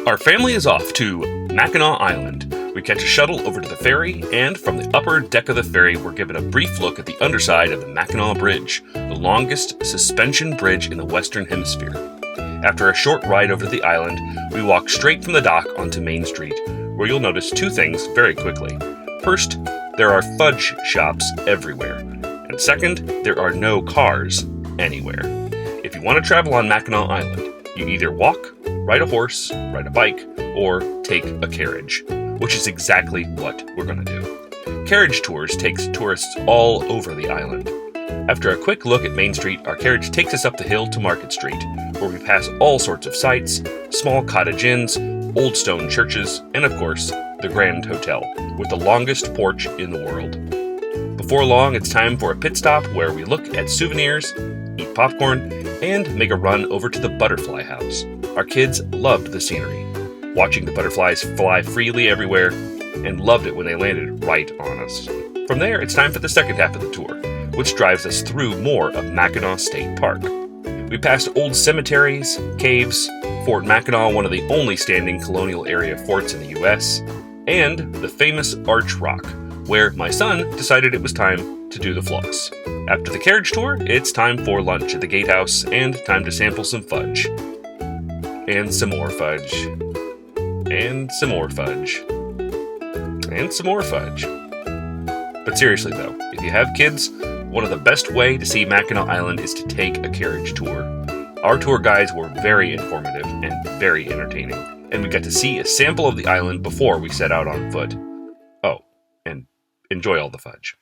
Our family is off to Mackinac Island. We catch a shuttle over to the ferry, and from the upper deck of the ferry, we're given a brief look at the underside of the Mackinac Bridge, the longest suspension bridge in the Western Hemisphere. After a short ride over to the island, we walk straight from the dock onto Main Street, where you'll notice two things very quickly. First, there are fudge shops everywhere. And second, there are no cars anywhere. If you want to travel on Mackinac Island, you either walk, ride a horse, ride a bike, or take a carriage, which is exactly what we're going to do. Carriage Tours takes tourists all over the island. After a quick look at Main Street, our carriage takes us up the hill to Market Street, where we pass all sorts of sights, small cottage inns, old stone churches, and of course, the Grand Hotel, with the longest porch in the world. Before long, it's time for a pit stop where we look at souvenirs, eat popcorn, and make a run over to the butterfly house. Our kids loved the scenery, watching the butterflies fly freely everywhere, and loved it when they landed right on us. From there, it's time for the second half of the tour, which drives us through more of Mackinac State Park. We passed old cemeteries, caves, Fort Mackinac, one of the only standing colonial area forts in the U.S., and the famous Arch Rock, where my son decided it was time to do the floss. After the carriage tour, it's time for lunch at the gatehouse and time to sample some fudge. And some more fudge. And some more fudge. And some more fudge. But seriously though, if you have kids, one of the best way to see Mackinac Island is to take a carriage tour. Our tour guides were very informative and very entertaining, and we got to see a sample of the island before we set out on foot. Oh, and enjoy all the fudge.